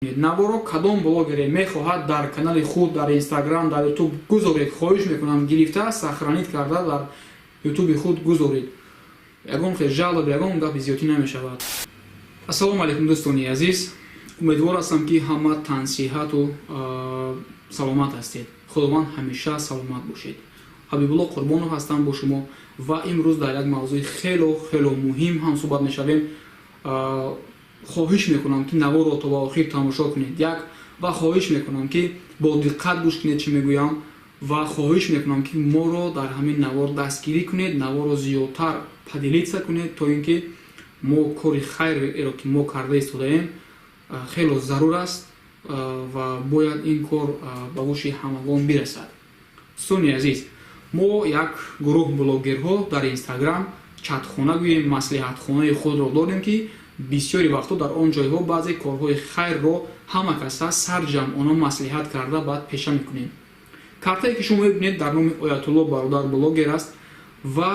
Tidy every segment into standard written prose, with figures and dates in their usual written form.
наворо кадом блогере мехоҳад дар канали худ дар инстаграм дар ютуб гузоред, хоҳиш мекунам гирифта сахранид карда дар ютуби худ гузоред. Ягон жалоб, ягон гапи зиёдӣ намешавад. Ассалому алайкум дӯстони азиз, умедвор ҳастам ки ҳама тансиҳату саломат ҳастед. Худованд ҳамеша саломат бошед. ҳабибулло қурбонов ҳастам бо шумо ва имрӯз дар як мавзӯи хело муҳим ҳам суҳбат мешавем. хоҳиш мекунам ки наворо то ба охир тамошо кунед ва хоҳиш мекунам ки бо диққат гӯш кунед чӣ мегӯям ва хоҳиш мекунам ки моро дар ҳамин навор дастгирӣ кунед, наворо зиёдтар падилица кунед то ин ки мо кори хайреро ки мо карда истодаем хело зарур аст ва бояд ин кор ба гӯши ҳамагон бирасад. Дӯстони азиз, мо як гурӯҳ блогерҳо дар инстаграм чатхона гӯем маслиҳатхонаи худро дорем ки бисёри вақтҳо дар он ҷойҳо баъзе корҳои хайрро ҳама каса сарҷамъона маслиҳат карда баъд пеша мекунем. Картае ки шумо мебинед дар номи Оятулло бародар блогер аст ва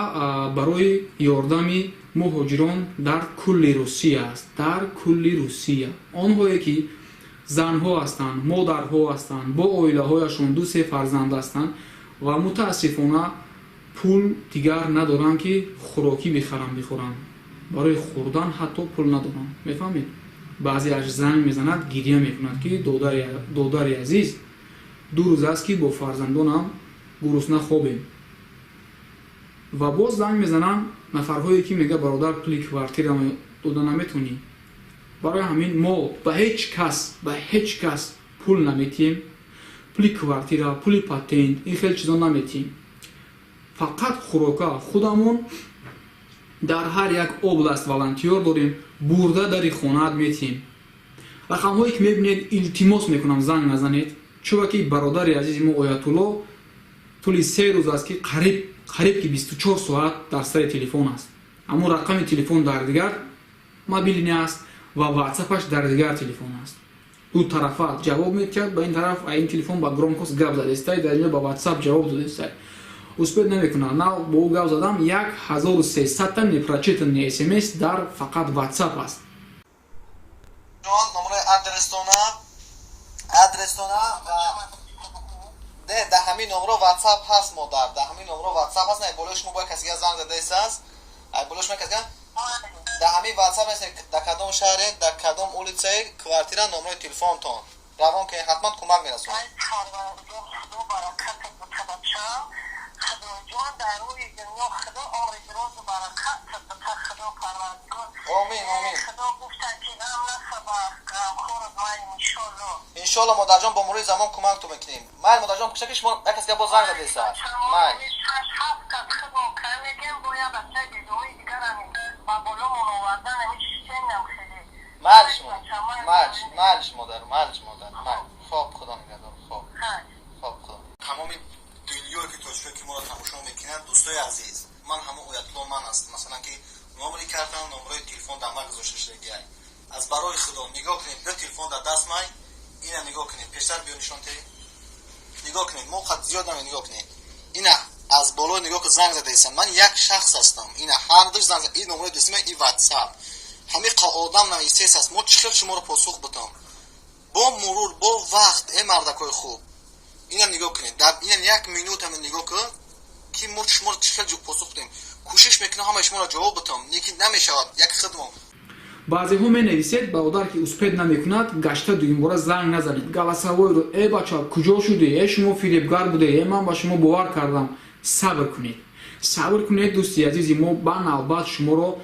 барои ёрдами муҳоҷирон дар кулли Русия аст. Дар кулли Русия онҳое ки занҳо ҳастанд, модарҳо ҳастанд, бо оилаҳояшон ду-се фарзанд ҳастанд ва мутаассифона пул дигар надоранд ки хӯрокӣ бихаранд бихӯранд. барои хӯрдан ҳатто пул надорам. мефаҳмед? баъзеаш занг мезанад, гирья мекунад ки додари азиз, ду рӯз аст ки бо фарзандонам гурусна хобем. ва боз занг мезанам нафарҳое ки мега бародар пули квартира дода наметонӣ. барои ҳамин мо ба ҳеҷ кас пул наметиҳем. пули квартира, пули патент, ин хел чизо наметиҳем. фақат хӯрока худамон дар ҳар як област волонтёр дорем, бурда дари хонаат метиҳем. рақамҳое ки мебинед, илтимос мекунам занг назанед, чуба ки бародари азизи мо Оятулло тӯли 3 рӯз аст ки қариб ки 24 соат дар сари телефон аст. аммо рақами телефон дар дигар мобилни аст ва ватсапаш дар дигар телефон аст. ду тарафа ҷавоб мекард, ба ин тараф ин телефон ба громкост гап задестай, дар инҷо ба ватсап ҷавоб додестай. успед намекунад. На бо ӯ гап задам 1300 непрочитанный смс дар фақат ватсап аст. номер адресона да ҳамин номеро ватсап ҳаст модар. Да ҳамин номеро ватсап ҳаст. Ай болош мо бо касига занг задесаз. Ай болош мо касига да ҳамин ватсап аст. Да кадом шаҳре, да кадом улицаи квартира номери телефонтон. равон ки ҳатман кӯмак мерасонад. иншолло модарҷон бо мурори замон кӯмактон мекунем. майл модарҷон кушаки шумо як касига бо занг задесад. майл модар майл. хоб худо нигаҳдор. хоб худо. тамоми дунёе ки тоҷикое ки моро тамошо мекунанд, дӯстои азиз, ман ҳамон Оятулло ман аст. масалан ки номери картам, номерои телефон дар ман гузошта шудагиай. аз барои худо нигоҳ кунед, бир телефон дар даст май, ина нигоҳ кунед, пештар биё нишонтӣ. нигоҳ кунед, мо қад зиёд намед, нигоҳ кунед. ина аз болои нигоҳ ки занг задесам. ман як шахс ҳастам. ина ҳар душ занг ин номери дӯстима, ин ватсап. ҳами одам нависес аст. мо чӣ хел шуморо посух битом? бо мурур, бо вақт, мардакои хуб. ина нигоҳ кунед. дар ин як минут ҳам нигоҳ кун ки мо шуморо чӣ хел посух бидем. кӯшиш мекунам ҳамаи шуморо ҷавоб битом, лекин намешавад. як хидмон баъзеҳо менависед бародар ки успед намекунад, гашта дуюмбора занг назанед. галасавойро бача куҷо шуде, шумо фиребгар буде, ман ба шумо бовар кардам. сабр кунед дӯсти азизи мо. баналбат шуморо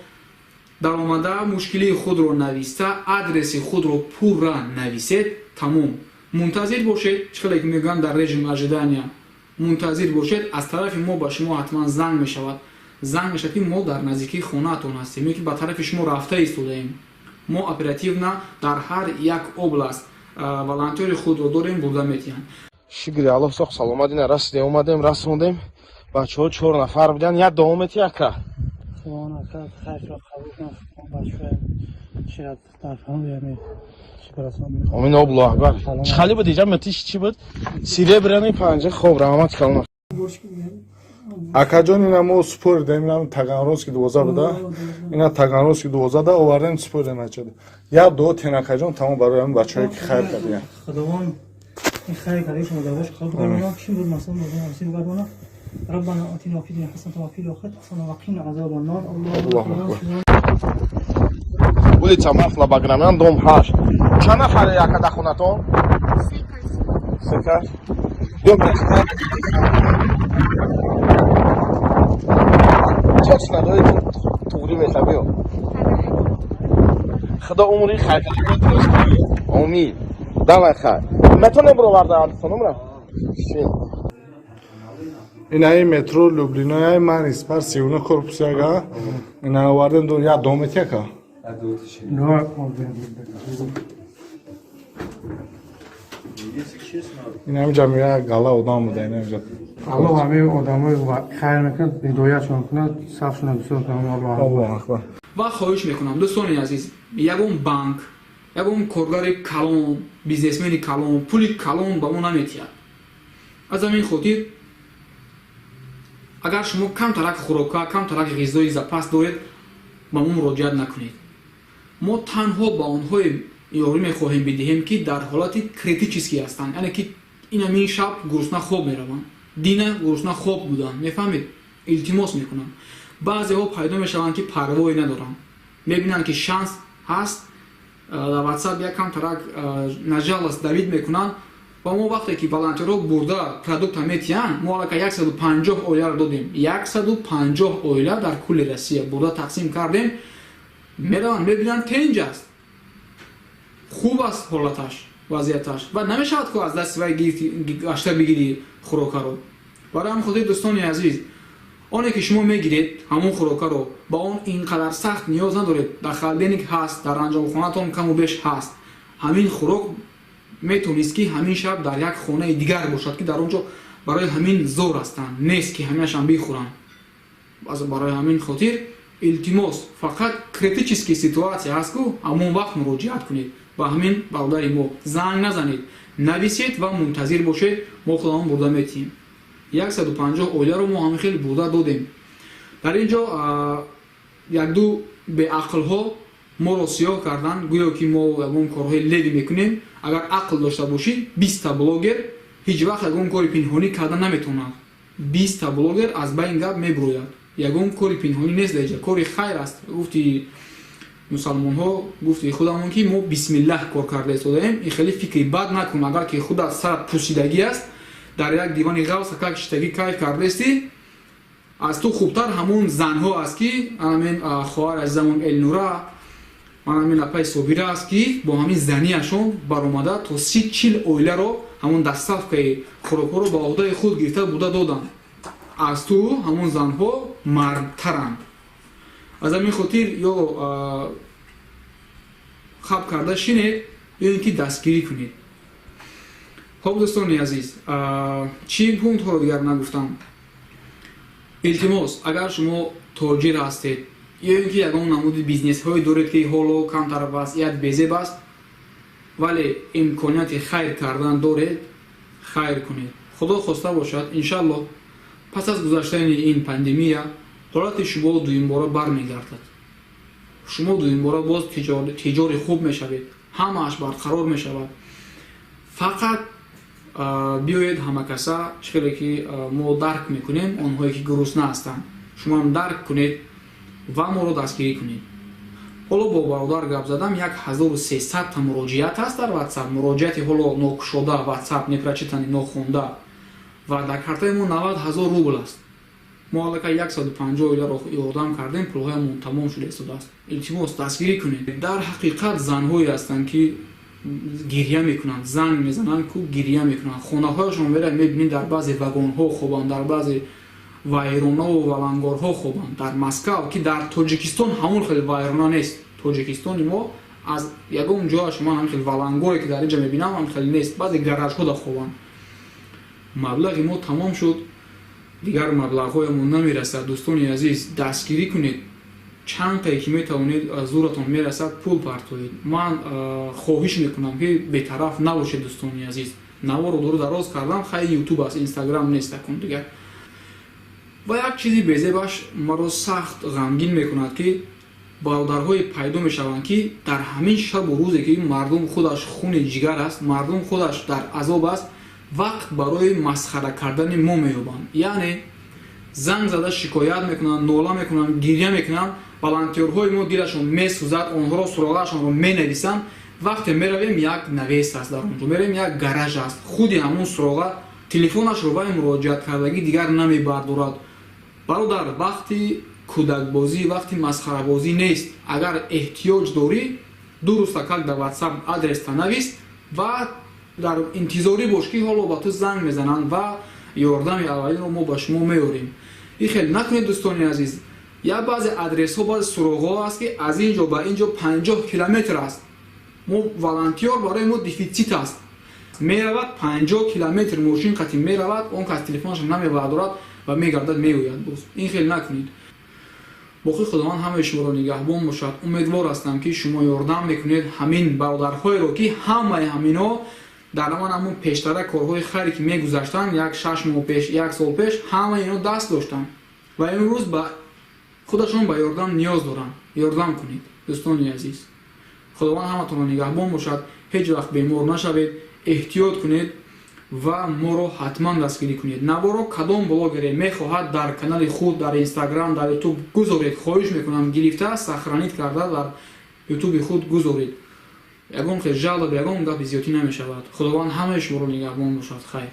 даромада мушкилии худро нависта, адреси худро пурра нависед. тамом. мунтазир бошед. чхеле ки мегӯям дар режим ожидания. мунтазир бошед. аз тарафи мо ба шумо ҳатман занг мешавад. занг мешавад ки мо дар наздикии хонаатон ҳастем, ё ки ба тарафи шумо рафта истодаем. мо оперативна дар ҳар як област волонтёри худро дорем, бурда метиҳанд. шукри аллоҳ соқ саломатина расидем, омадем, расондем. бачаҳо 4 нафар буданд. як давом метӣ ака. амин обло акбар. чӣ хали буд иҷа метиш чӣ буд? серебряный панҷа. хоб раҳмат калом. акаҷон ина мо супоридем ина таганрозки 12 буда ина таганрозки 12 да овардем супоридем ачада як дуо тенакаҷон тамом барои ҳам бачаҳое ки хайр кардем خداوند این خیر کاری شما داشت قبول کنه کشیم بود مثلا نصیب گردونه ربنا آتینا فی الدنیا حسنة و فی الآخرة حسنة و قنا عذاب النار الله اکبر улица Мафла Баграмян, дом 8. Чанд нафаре якада хонатон? Се кас. Дом нахта. Чач надои тугри мехабиё. Худо умри хайр кунад. Амин. Давай хайр. Метоне бировардан хонумра. инаи метро люблинояи ман испар 39 корпус яга ина овардем ду як дометека ина ҳам ҷамъи як гала одам буда ина ҷа الله همه آدمای خیر میکنه هدایتشون کنه صفشون بسیار کنه Аллоҳ акбар ва хоҳиш мекунам дӯстони азиз ягон банк ягон коргари калон бизнесмени калон пули калон ба мо наметиҳад аз ҳамин хотир агар шумо камтараки хӯрока камтараки ғизои запас доред ба мо муроҷиат накунед мо танҳо ба онҳое ёрӣ мехоҳем бидиҳем ки дар ҳолати критически ҳастанд яъне ки ин ҳамин шаб гурусна хоб мераванд дина гурусна хоб буданд мефаҳмед илтимос мекунам баъзеҳо пайдо мешаванд ки парвое надоранд мебинанд ки шанс ҳаст дар ватсап як камтарак нажалас давид мекунанд ва мо вақте ки волонтерҳо бурда продукта метиҳанд мо аллака 150 оиларо додем 150 оила дар кулли россия бурда тақсим кардем мераванд мебинанд тенҷ аст хуб аст ҳолаташ вазъияташ ва намешавад ки аз дасти вай гашта бигирӣ хӯрокаро барои ҳамин хотир дӯстони азиз оне ки шумо мегиред ҳамон хӯрокаро ба он инқадар сахт ниёз надоред дар холодильник ҳаст дар анҷомхонатон каму беш ҳаст ҳамин хӯрок метавонист ки ҳамин шаб дар як хонаи дигар бошад ки дар он ҷо барои ҳамин зор ҳастанд нест ки ҳамеашон бихӯранд барои ҳамин хотир илтимос фақат критически ситуатсия ҳаст ку ҳамон вақт муроҷиат кунед ба ҳамин бародари мо занг назанед нависед ва мунтазир бошед мо худамон бурда метиҳем 150 оиларо мо ҳамин хеле бурда додем дар ин ҷо якду беақлҳо моро сиёҳ карданд гӯё ки мо ягон корҳои леви мекунем агар ақл дошта бошӣ 20 блогер ҳеҷ вақт ягон кори пинҳонӣ карда наметавонад 20 блогер аз ба ин гап мебурояд ягон кори пинҳонӣ нест дар ҷо кори хайр аст гуфти мусалмонҳо гуфти худамон ки мо бисмиллаҳ кор карда истодаем ин хеле фикри бад накун агар ки худат сарат пусидагӣ аст дар як дивани ғавс ҳака киштагӣ кайф кардаисти аз ту хубтар ҳамон занҳо аст ки амин хоҳар азизамон элнура манамин апай собира аст ки бо ҳамин занияшон баромада то 30-40 оиларо ҳамон дастсафкаи хӯрокҳоро ба оҳдаи худ гирифта буда доданд аз ту ҳамон занҳо мардтаранд аз ҳамин хотир ё хаб карда шинед ё ин ки дастгирӣ кунед хоб дӯстони азиз чӣ пунктҳоро дигар нагуфтам илтимос агар шумо тоҷир ҳастед ё ин ки ягон намуди бизнесҳое доред ки ҳоло камтар вазъият безеб аст вале имконияти хайр кардан доред хайр кунед худо хоста бошад иншаллоҳ пас аз гузаштани ин пандемия ҳолати шумо дуюмбора бармегардад шумо дуюмбора боз тиҷори хуб мешавед ҳамааш барқарор мешавад фақат биёед ҳамакаса шхеле ки мо дарк мекунем онҳое ки гурусна ҳастанд шумоам дарк кунед ва моро дастгирӣ кунед ҳоло бо бародар гап задам 1300 та муроҷиат ҳаст дар ватсап муроҷиати ҳоло нокушода ватсап непрочитани нохонда ва дар картаи мо 90 000 рубл аст мо аллакай 150 оиларо ёрдам кардем пулҳоямон тамом шуда истодааст илтимос дастгирӣ кунед дар ҳақиқат занҳое ҳастанд ки гирья мекунанд занг мезананд ку гирья мекунанд хонаҳояшон меравед мебинед дар баъзе вагонҳо хобанд дар баъзе вайронову валангорҳо хобанд дар Москав ки дар Тоҷикистон ҳамон хел вайрона нест Тоҷикистони мо аз ягон ҷояш ман ҳамин хел валангоре ки дар инҷа мебинам ҳамин хел нест баъзе гаражҳода хобанд маблағи мо тамом шуд дигар маблағҳоямон намерасад дӯстони азиз дастгирӣ кунед чанқе ки метавонед зӯратон мерасад пул партоед ман хоҳиш мекунам ки бетараф набошед дӯстони азиз наворо дуру дароз кардам хай ютуб аст инстаграм нест акун дигар ва як чизи безебаш маро сахт ғамгин мекунад ки бародарҳое пайдо мешаванд ки дар ҳамин шабу рӯзе ки мардум худаш хуни ҷигар аст, мардум худаш дар азоб аст, вақт барои масхара кардани мо меёбанд. яъне занг зада шикоят мекунанд, нола мекунанд, гирья мекунанд, волонтерҳои мо дилашон месӯзад, онҳоро суроғашонро менависанд. вақте меравем як навес аст дар онҷо, меравем як гараж аст, худи ҳамон суроға телефонашро вай муроҷиат кардагӣ дигар намебардорад. бародар, вақти кӯдакбозӣ, вақти масхарабозӣ нест. агар эҳтиёҷ дорӣ, дуруста как дар WhatsApp адреста навис ва дар интизорӣ бош ки ҳоло ба ту занг мезананд ва ёрдами аввалинро мо ба шумо меёрем. ин хел накунед дӯстони азиз. як баъзе адресҳо, баъзе суроғҳо аст ки аз ин ҷо ба ин ҷо 50 километр аст. мо волонтёр барои мо дефицит аст. меравад 50 километр мошин қатъи меравад, он кас телефонаш намебардорад ва мегардад меояд боз. ин хел накунед. боқи худованд ҳамаи шуморо нигаҳбон бошад. умедвор ҳастам ки шумо ёрдам мекунед ҳамин бародарҳоеро ки ҳамаи ҳаминҳо дар ҳамон пештара корҳои хайре ки мегузаштанд, як 6 моҳ пеш, як сол пеш, ҳамаи ино даст доштанд ва имрӯз ба худашон ба ёрдам ниёз доранд. ёрдам кунед дӯстони азиз. худованд ҳаматонро нигаҳбон бошад. ҳеҷ вақт бемор нашавед, эҳтиёт кунед ва моро ҳатман дастгирӣ кунед. наворо кадом блогере мехоҳад дар канали худ, дар Instagram, дар YouTube гузоред. хоҳиш мекунам гирифта сахранид карда дар YouTube худ гузоред. ягон хел жалоб, ягон гапи зиёдӣ намешавад. худованд ҳамаи шуморо нигаҳбон бошад. хайр.